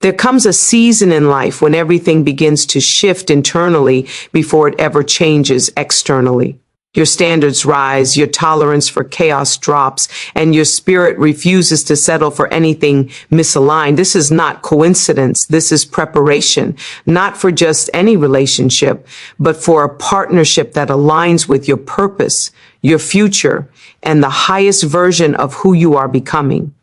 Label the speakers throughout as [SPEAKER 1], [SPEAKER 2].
[SPEAKER 1] There comes a season in life when everything begins to shift internally before it ever changes externally. Your standards rise, your tolerance for chaos drops, and your spirit refuses to settle for anything misaligned. This is not coincidence. This is preparation, not for just any relationship, but for a partnership that aligns with your purpose, your future, and the highest version of who you are becoming.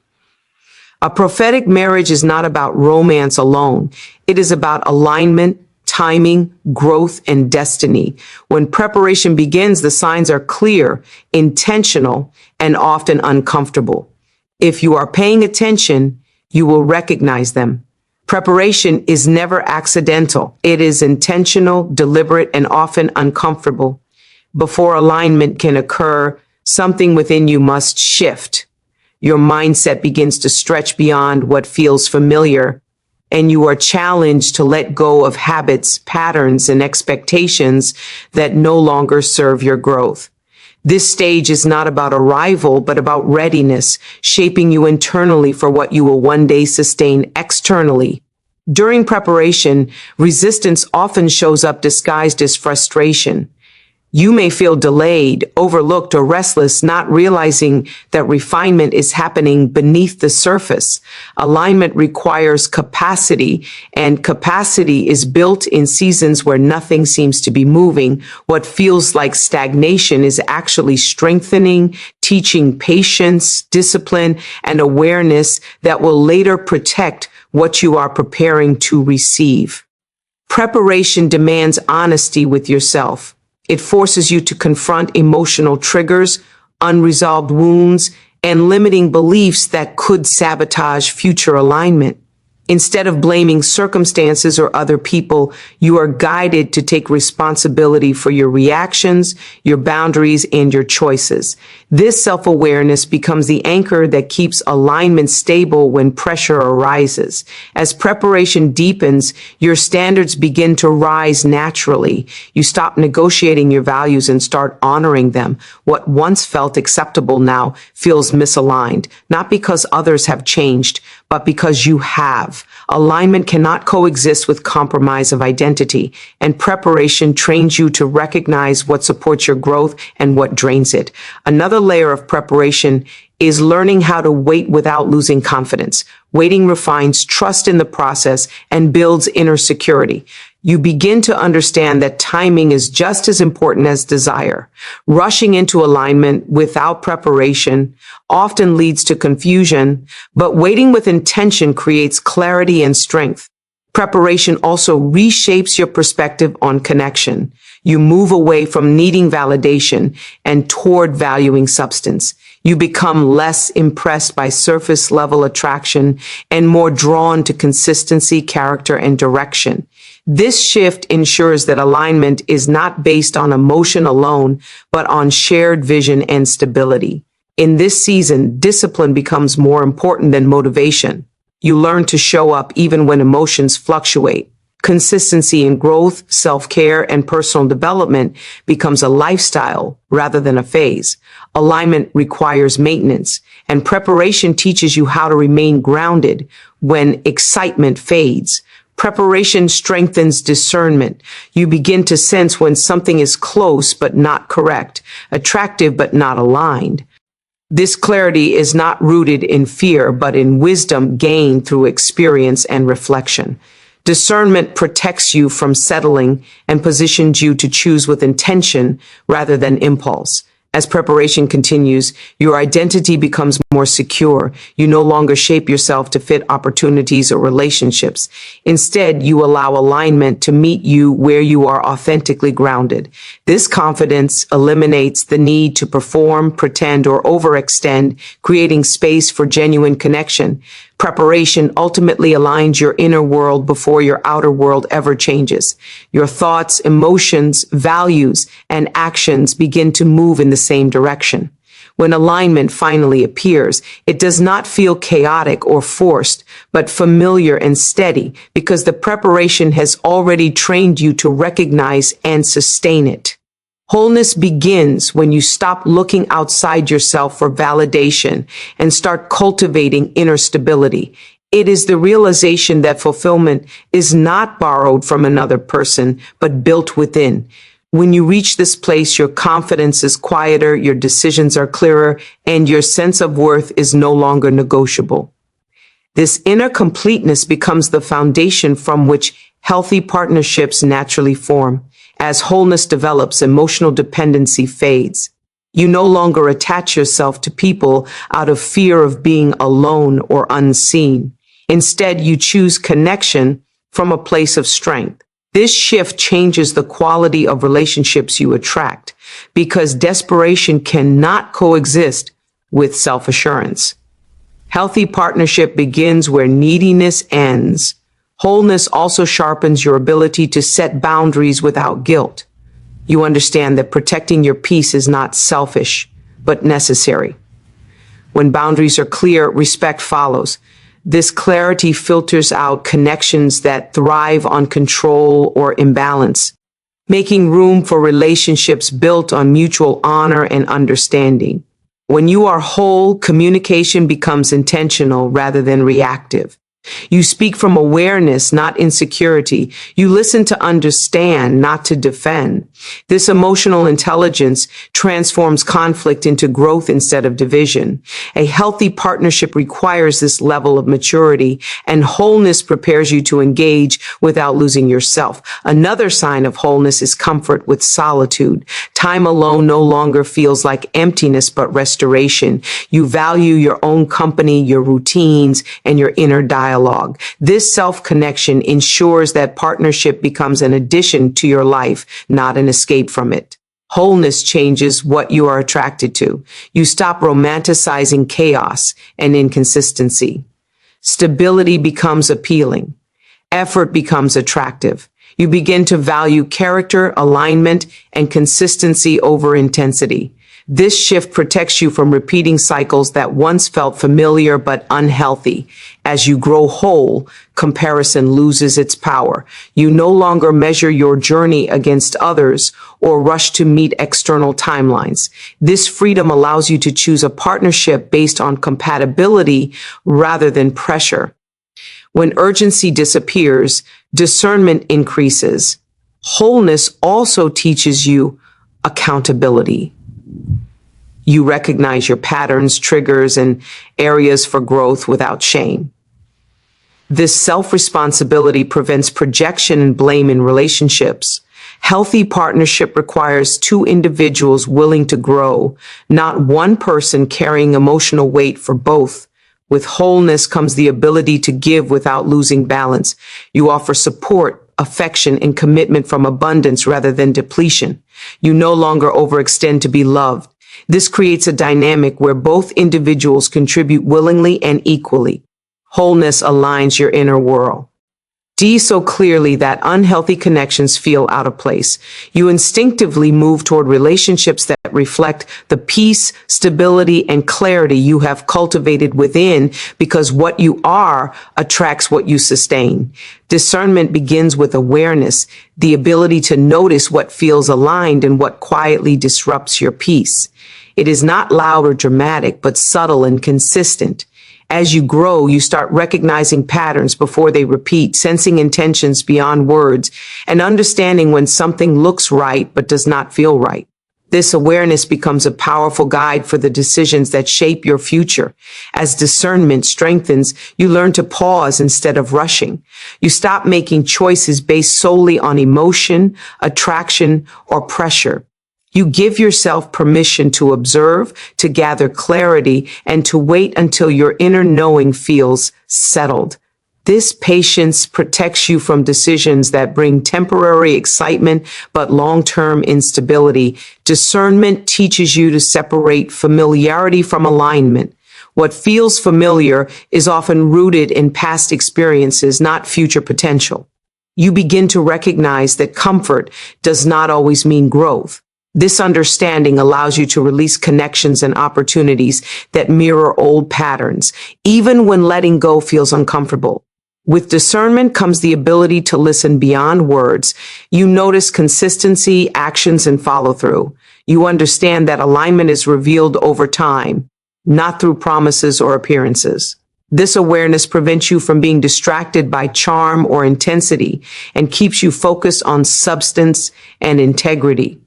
[SPEAKER 1] A prophetic marriage is not about romance alone. It is about alignment, timing, growth, and destiny. When preparation begins, the signs are clear, intentional, and often uncomfortable. If you are paying attention, you will recognize them. Preparation is never accidental. It is intentional, deliberate, and often uncomfortable. Before alignment can occur, something within you must shift. Your mindset begins to stretch beyond what feels familiar, and you are challenged to let go of habits, patterns, and expectations that no longer serve your growth. This stage is not about arrival, but about readiness, shaping you internally for what you will one day sustain externally. During preparation, resistance often shows up disguised as frustration. You may feel delayed, overlooked, or restless, not realizing that refinement is happening beneath the surface. Alignment requires capacity, and capacity is built in seasons where nothing seems to be moving. What feels like stagnation is actually strengthening, teaching patience, discipline, and awareness that will later protect what you are preparing to receive. Preparation demands honesty with yourself. It forces you to confront emotional triggers, unresolved wounds, and limiting beliefs that could sabotage future alignment. Instead of blaming circumstances or other people, you are guided to take responsibility for your reactions, your boundaries, and your choices. This self-awareness becomes the anchor that keeps alignment stable when pressure arises. As preparation deepens, your standards begin to rise naturally. You stop negotiating your values and start honoring them. What once felt acceptable now feels misaligned, not because others have changed, but because you have. Alignment cannot coexist with compromise of identity, and preparation trains you to recognize what supports your growth and what drains it. Another layer of preparation is learning how to wait without losing confidence. Waiting refines trust in the process and builds inner security. You begin to understand that timing is just as important as desire. Rushing into alignment without preparation often leads to confusion, but waiting with intention creates clarity and strength. Preparation also reshapes your perspective on connection. You move away from needing validation and toward valuing substance. You become less impressed by surface level attraction and more drawn to consistency, character, and direction. This shift ensures that alignment is not based on emotion alone, but on shared vision and stability. In this season, discipline becomes more important than motivation. You learn to show up even when emotions fluctuate. Consistency in growth, self-care, and personal development becomes a lifestyle rather than a phase. Alignment requires maintenance, and preparation teaches you how to remain grounded when excitement fades. Preparation strengthens discernment. You begin to sense when something is close but not correct, attractive but not aligned. This clarity is not rooted in fear, but in wisdom gained through experience and reflection. Discernment protects you from settling and positions you to choose with intention rather than impulse. As preparation continues, your identity becomes more secure. You no longer shape yourself to fit opportunities or relationships. Instead, you allow alignment to meet you where you are authentically grounded. This confidence eliminates the need to perform, pretend, or overextend, creating space for genuine connection. Preparation ultimately aligns your inner world before your outer world ever changes. Your thoughts, emotions, values, and actions begin to move in the same direction. When alignment finally appears, it does not feel chaotic or forced, but familiar and steady, because the preparation has already trained you to recognize and sustain it. Wholeness begins when you stop looking outside yourself for validation and start cultivating inner stability. It is the realization that fulfillment is not borrowed from another person, but built within. When you reach this place, your confidence is quieter, your decisions are clearer, and your sense of worth is no longer negotiable. This inner completeness becomes the foundation from which healthy partnerships naturally form. As wholeness develops, emotional dependency fades. You no longer attach yourself to people out of fear of being alone or unseen. Instead, you choose connection from a place of strength. This shift changes the quality of relationships you attract because desperation cannot coexist with self-assurance. Healthy partnership begins where neediness ends. Wholeness also sharpens your ability to set boundaries without guilt. You understand that protecting your peace is not selfish, but necessary. When boundaries are clear, respect follows. This clarity filters out connections that thrive on control or imbalance, making room for relationships built on mutual honor and understanding. When you are whole, communication becomes intentional rather than reactive. You speak from awareness, not insecurity. You listen to understand, not to defend. This emotional intelligence transforms conflict into growth instead of division. A healthy partnership requires this level of maturity, and wholeness prepares you to engage without losing yourself. Another sign of wholeness is comfort with solitude. Time alone no longer feels like emptiness, but restoration. You value your own company, your routines, and your inner dialogue. This self-connection ensures that partnership becomes an addition to your life, not an escape from it. Wholeness changes what you are attracted to. You stop romanticizing chaos and inconsistency. Stability becomes appealing. Effort becomes attractive. You begin to value character, alignment, and consistency over intensity. This shift protects you from repeating cycles that once felt familiar but unhealthy. As you grow whole, comparison loses its power. You no longer measure your journey against others or rush to meet external timelines. This freedom allows you to choose a partnership based on compatibility rather than pressure. When urgency disappears, discernment increases. Wholeness also teaches you accountability. You recognize your patterns, triggers, and areas for growth without shame. This self-responsibility prevents projection and blame in relationships. Healthy partnership requires two individuals willing to grow, not one person carrying emotional weight for both. With wholeness comes the ability to give without losing balance. You offer support, affection, and commitment from abundance rather than depletion. You no longer overextend to be loved. This creates a dynamic where both individuals contribute willingly and equally. Wholeness aligns your inner world. See so clearly that unhealthy connections feel out of place. You instinctively move toward relationships that reflect the peace, stability, and clarity you have cultivated within because what you are attracts what you sustain. Discernment begins with awareness, the ability to notice what feels aligned and what quietly disrupts your peace. It is not loud or dramatic, but subtle and consistent. As you grow, you start recognizing patterns before they repeat, sensing intentions beyond words, and understanding when something looks right but does not feel right. This awareness becomes a powerful guide for the decisions that shape your future. As discernment strengthens, you learn to pause instead of rushing. You stop making choices based solely on emotion, attraction, or pressure. You give yourself permission to observe, to gather clarity, and to wait until your inner knowing feels settled. This patience protects you from decisions that bring temporary excitement but long-term instability. Discernment teaches you to separate familiarity from alignment. What feels familiar is often rooted in past experiences, not future potential. You begin to recognize that comfort does not always mean growth. This understanding allows you to release connections and opportunities that mirror old patterns, even when letting go feels uncomfortable. With discernment comes the ability to listen beyond words. You notice consistency, actions, and follow-through. You understand that alignment is revealed over time, not through promises or appearances. This awareness prevents you from being distracted by charm or intensity and keeps you focused on substance and integrity.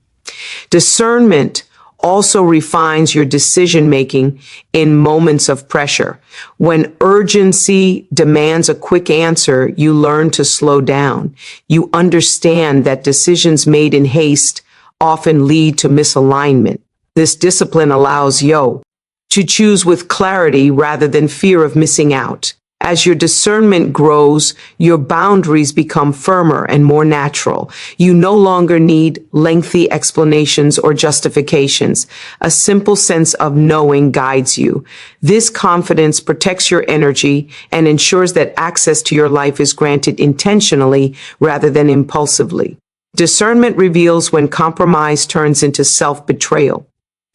[SPEAKER 1] Discernment also refines your decision making in moments of pressure. When urgency demands a quick answer, you learn to slow down. You understand that decisions made in haste often lead to misalignment. This discipline allows you to choose with clarity rather than fear of missing out. As your discernment grows, your boundaries become firmer and more natural. You no longer need lengthy explanations or justifications. A simple sense of knowing guides you. This confidence protects your energy and ensures that access to your life is granted intentionally rather than impulsively. Discernment reveals when compromise turns into self-betrayal.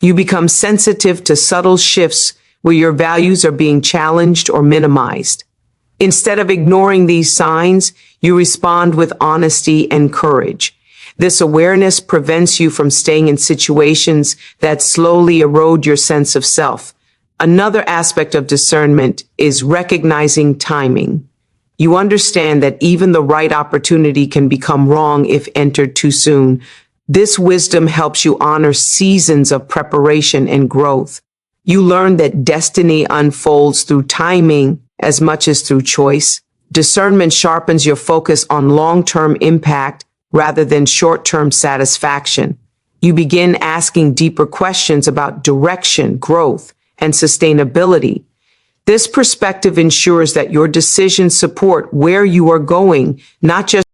[SPEAKER 1] You become sensitive to subtle shifts where your values are being challenged or minimized. Instead of ignoring these signs, you respond with honesty and courage. This awareness prevents you from staying in situations that slowly erode your sense of self. Another aspect of discernment is recognizing timing. You understand that even the right opportunity can become wrong if entered too soon. This wisdom helps you honor seasons of preparation and growth. You learn that destiny unfolds through timing as much as through choice. Discernment sharpens your focus on long-term impact rather than short-term satisfaction. You begin asking deeper questions about direction, growth, and sustainability. This perspective ensures that your decisions support where you are going, not just